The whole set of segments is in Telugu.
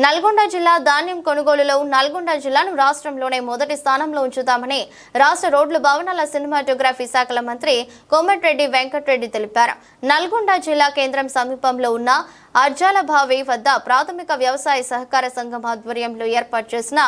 నల్గొండ జిల్లా ధాన్యం కొనుగోలులో నల్గొండ జిల్లాను రాష్ట్రంలోనే మొదటి స్థానంలో ఉంచుతామని రాష్ట్ర రోడ్లు భవనాల సినిమాటోగ్రఫీ శాఖల మంత్రి కోమటిరెడ్డి వెంకటరెడ్డి తెలిపారు. నల్గొండ జిల్లా కేంద్రం సమీపంలో ఉన్న అర్జాలబావి వద్ద ప్రాథమిక వ్యవసాయ సహకార సంఘం ఆధ్వర్యంలో ఏర్పాటు చేసిన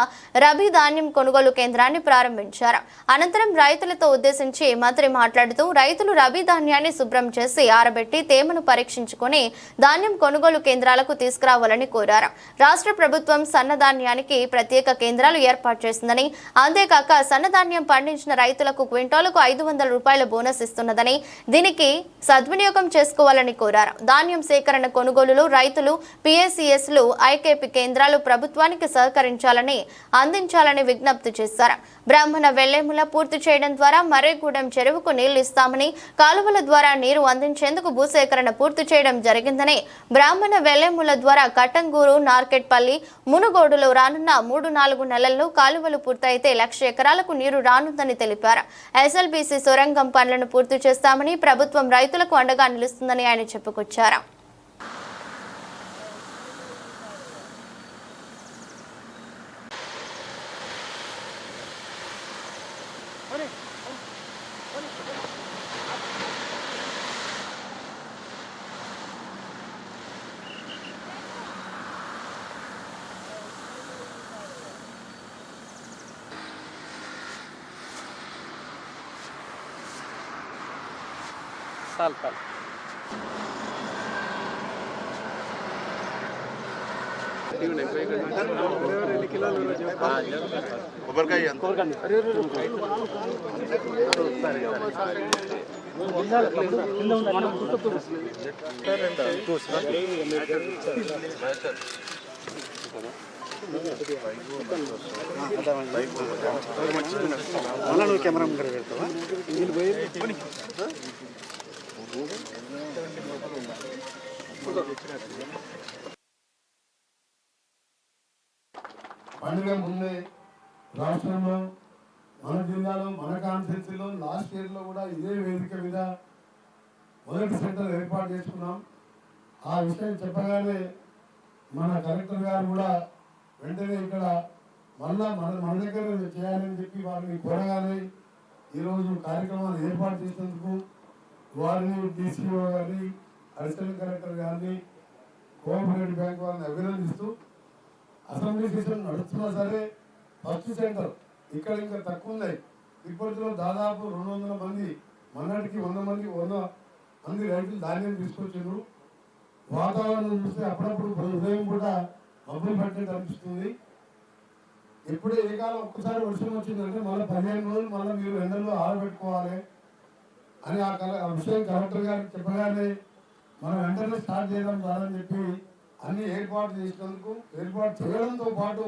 రబీ ధాన్యం కొనుగోలు కేంద్రాన్ని ప్రారంభించారు. అనంతరం రైతులతో ఉద్దేశించి మంత్రి మాట్లాడుతూ రైతులు రబీ ధాన్యాన్ని శుభ్రం చేసి ఆరబెట్టి తేమను పరీక్షించుకొని ధాన్యం కొనుగోలు కేంద్రాలకు తీసుకురావాలని కోరారు. రాష్ట్ర ప్రభుత్వం సన్నధాన్యానికి ప్రత్యేక కేంద్రాలు ఏర్పాటు చేసిందని, అంతేకాక సన్నధాన్యం పండించిన రైతులకు క్వింటాలకు 500 రూపాయల బోనస్ ఇస్తున్నదని, దీనికి సద్వినియోగం చేసుకోవాలని కోరారు. ధాన్యం సేకరణ కొనుగోలులో రైతులు పిఎస్సిఎస్లు ఐకేపీ కేంద్రాలు ప్రభుత్వానికి సహకరించాలని అందించాలని విజ్ఞప్తి చేశారు. బ్రాహ్మణ వెల్లెముల పూర్తి చేయడం ద్వారా మర్రిగూడెం చెరువుకు నీళ్లు ఇస్తామని, కాలువల ద్వారా నీరు అందించేందుకు భూసేకరణ పూర్తి చేయడం జరిగిందని, బ్రాహ్మణ వెల్లెముల ద్వారా కట్టంగూరు, నార్కెట్పల్లి, మునుగోడులో రానున్న 3-4 నెలల్లో కాలువలు పూర్తయితే 1,00,000 ఎకరాలకు నీరు రానుందని తెలిపారు. ఎస్ఎల్బీసీ సొరంగం పనులను పూర్తి చేస్తామని, ప్రభుత్వం రైతులకు అండగా నిలుస్తుందని ఆయన చెప్పుకొచ్చారు. साल कैमरा పండుగ ముందే రాష్ట్రంలో మన జిల్లాలో మన కాన్స్టిట్యూన్సీలో లాస్ట్ ఇయర్లో కూడా ఇదే వేదిక మీద మొదటి సెంటర్ ఏర్పాటు చేసుకున్నాం. ఆ విషయం చెప్పగానే మన కలెక్టర్ గారు కూడా వెంటనే ఇక్కడ మళ్ళా మన దగ్గర చేయాలని చెప్పి వారిని కోరగానే ఈరోజు కార్యక్రమాన్ని ఏర్పాటు చేసినందుకు వారిని, డిసిఓ గారిని, అడిషనల్ కలెక్టర్ గారిని, కోఆపరేటివ్ బ్యాంక్ వారిని అభినందిస్తూ, అసెంబ్లీ సెషన్ నడుస్తున్నా సరే ఫస్ట్ సెంటర్ ఇక్కడ ఇంకా తక్కువ ఉన్నాయి. ఇప్పటిలో దాదాపు 200 మంది, మొన్నటికి 100 మంది రైతులు ధాన్యం తీసుకొచ్చారు. వాతావరణం చూస్తే అప్పుడప్పుడు ఉదయం కూడా మబ్బులు పట్టినట్టు అనిపిస్తుంది. ఎప్పుడే ఏ కాలం ఒక్కసారి వర్షం వచ్చిందంటే మళ్ళీ 15 రోజులు మళ్ళీ మీరు ఎండల్లో ఆరబెట్టుకోవాలి అని ఆ విషయం కలెక్టర్ గారికి చెప్పగానే మనం వెంటనే స్టార్ట్ చేయడం కాదని చెప్పి అన్ని ఏర్పాటు చేసినందుకు, ఏర్పాటు చేయడంతో పాటు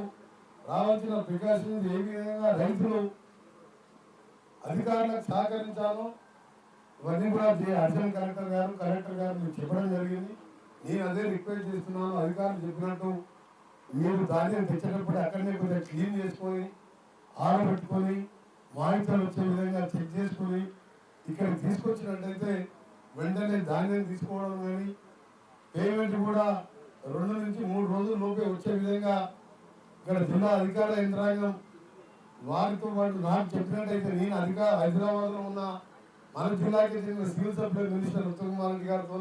రావాల్సిన ప్రికాషన్స్ ఏ విధంగా రైతులు అధికారులకు సహకరించాలో ఇవన్నీ కూడా అడిషనల్ కలెక్టర్ గారు మీకు చెప్పడం జరిగింది. నేను అదే రిక్వెస్ట్ చేస్తున్నాను, అధికారులు చెప్పినట్టు మీరు ధాన్యం తెచ్చేటప్పుడు అక్కడనే కొద్దిగా క్లీన్ చేసుకొని ఆరబెట్టుకొని మాయితలు వచ్చే విధంగా చెక్ చేసుకొని ఇక్కడ తీసుకొచ్చినట్టయితే వెంటనే ధాన్యం తీసుకోవడం కానీ పేమెంట్ కూడా 2 నుంచి 3 రోజుల లోపే వచ్చే విధంగా ఇక్కడ జిల్లా అధికార యంత్రాంగం వారితో పాటు నాకు చెప్పినట్టయితే నేను హైదరాబాద్లో ఉన్న మన జిల్లాకి చెందిన civil supply minister Uttam Kumar Reddy గారితో,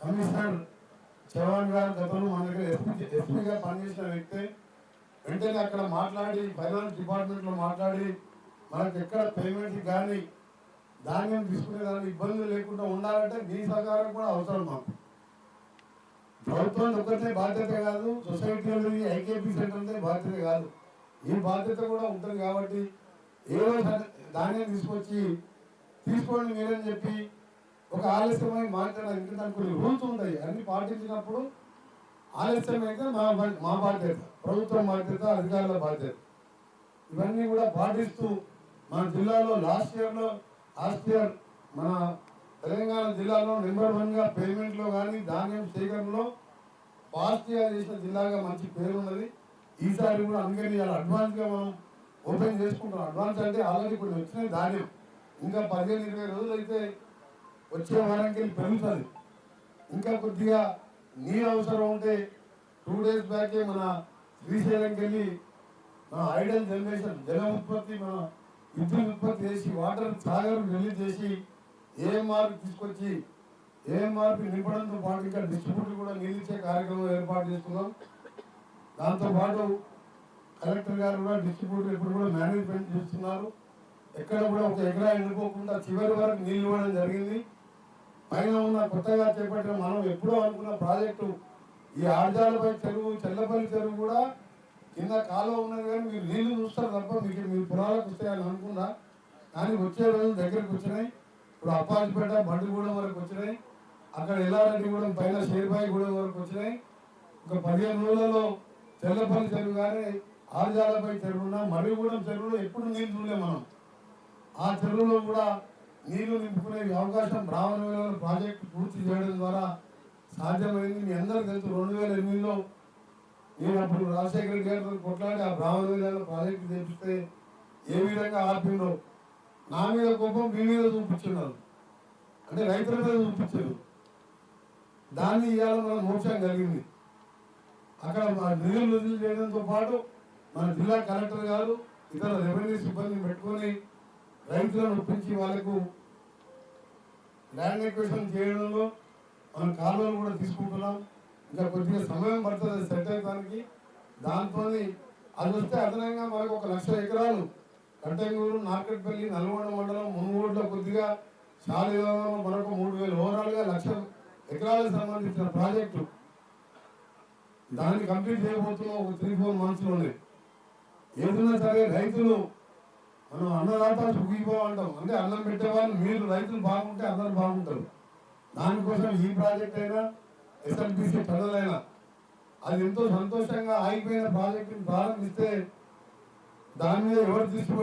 కమిషనర్ చవాన్ గారు గతంలో మన దగ్గర ఎస్పీగా పనిచేసిన వ్యక్తే, వెంటనే అక్కడ మాట్లాడి ఫైనాన్స్ డిపార్ట్మెంట్లో మాట్లాడి మనకు ఎక్కడ పేమెంట్ కానీ ధాన్యం తీసుకునే దానికి ఇబ్బందులు లేకుండా ఉండాలంటే మీ సహకారం కూడా అవసరం. మాకు ప్రభుత్వం ఒక్కటే బాధ్యత కాదు, సొసైటీలో ఐకేపీ సెంటర్ బాధ్యత కాదు, ఈ బాధ్యత కూడా ఉంటుంది. కాబట్టి ఏదో ధాన్యం తీసుకోండి మీరని చెప్పి ఒక ఆలస్యమై మాట్లాడాలి. ఇంకా దానికి కొన్ని రూల్స్ ఉంటాయి, అన్ని పాటించినప్పుడు ఆలస్యం అయితే మా బాధ్యత, ప్రభుత్వం బాధ్యత, అధికారుల బాధ్యత. ఇవన్నీ కూడా పాటిస్తూ మన జిల్లాలో లాస్ట్ ఇయర్ మన తెలంగాణ జిల్లాలో నెంబర్ 1గా పేమెంట్లో కానీ ధాన్యం సేకరణలో ఫాస్ట్గా చేసిన జిల్లాగా మంచి పేరు ఉన్నది. ఈసారి కూడా అందుకని ఇలా అడ్వాన్స్గా మనం ఓపెన్ చేసుకుంటాం. అడ్వాన్స్ అంటే ఆల్రెడీ కొన్ని వచ్చినాయి ధాన్యం, ఇంకా 15-20 రోజులు అయితే వచ్చే వారానికి పెరుగుతుంది. ఇంకా కొద్దిగా నీరు అవసరం ఉంటే 2 days బ్యాకే మన శ్రీశైలంకి వెళ్ళి మన ఐడల్ జనరేషన్ జల ఉత్పత్తి మన విద్యుత్ ఉత్పత్తి చేసి వాటర్ సాగర్ రిలీజ్ చేసి ఏఎంఆర్ తీసుకొచ్చి ఏఎంఆర్పి నింపడంతో పాటు ఇంకా డిస్ట్రిబ్యూటర్ కూడా నిలిచే కార్యక్రమం ఏర్పాటు చేసుకున్నాం. దాంతోపాటు కలెక్టర్ గారు కూడా డిస్ట్రిబ్యూటర్ ఇప్పుడు కూడా మేనేజ్మెంట్ చేస్తున్నారు. ఎక్కడ కూడా ఒక ఎకరా ఎండిపోకుండా చివరి వరకు నీళ్ళు ఇవ్వడం జరిగింది. పైన ఉన్న కొత్తగా చేపట్టిన మనం ఎప్పుడో అనుకున్న ప్రాజెక్టు ఈ ఆర్జాలపై చెరువు చెల్లపల్లి చెరువు కూడా కింద కాలువ ఉన్నది కానీ మీరు నీళ్లు చూస్తారు తప్ప మీకు మీరు పొలాలకు వస్తాయని అనుకున్నా. కానీ వచ్చే రోజులు దగ్గరికి వచ్చినాయి. ఇప్పుడు అప్పాజిపేట బండిగూడెం వరకు వచ్చినాయి. అక్కడ ఎల్లారెడ్డిగూడెం పైన షేర్బాయిగూడెం వరకు వచ్చినాయి. ఒక 15 రోజులలో చెల్లపల్లి చెరువు కానీ ఆర్జాలపై చెరువున్నా మర్రిగూడెం చెరువులో ఎప్పుడు నీళ్ళు చూడలే మనం. ఆ చెరువులో కూడా నీళ్లు నింపుకునే అవకాశం బ్రాహ్మణ ప్రాజెక్టు పూర్తి చేయడం ద్వారా సాధ్యమైంది. మీ అందరికీ తెలుసు 2008లో నేను అప్పుడు రాజశేఖర రెడ్డి గారితో కొట్లాడి ఆ బ్రాహ్మణ ప్రాజెక్టు చేపిస్తే ఏ విధంగా ఆపిందో నా మీద కోపం మీ మీద చూపించున్నారు, అంటే రైతుల మీద చూపించారు. దాన్ని ఇవాళ మన మోక్షం కలిగింది. అక్కడ నిధులు వదిలి చేయడంతో పాటు మన జిల్లా కలెక్టర్ గారు ఇతర రెవెన్యూ సిబ్బందిని పెట్టుకొని రైతులను ఒప్పించి వాళ్ళకు ల్యాండ్ ఎక్విజిషన్ చేయడంలో మనం కాలువలు కూడా తీసుకుంటున్నాం. ఇంకా కొద్దిగా సమయం పడుతుంది సెట్ అయ్యడానికి. దాంతో అది వస్తే అదనంగా మనకు 1 లక్ష ఎకరాలు కట్టంగూరు, నార్కట్పల్లి, నల్గొండ మండలం, మునుగోడులో కొద్దిగా శాలిలో మనకు 3000 ఓవరాల్గా 1 లక్ష ఎకరాలకు సంబంధించిన ప్రాజెక్టు దాన్ని కంప్లీట్ చేయబోతున్నాం ఒక 3-4 మంత్స్లోనే. ఏదైనా సరే రైతులు మనం అన్నదాత సుఖీపోవాలంటాం, అంటే అన్నం పెట్టేవాళ్ళు మీరు రైతులు బాగుంటే అందరూ బాగుంటారు. దానికోసం ఈ ప్రాజెక్ట్ అయినా ఎస్ఎల్బిసి టనల్ అయినా అది ఎంతో సంతోషంగా ఆగిపోయిన ప్రాజెక్టుని ప్రారంభిస్తే దాని మీద ఎవరు తీసుకుపడి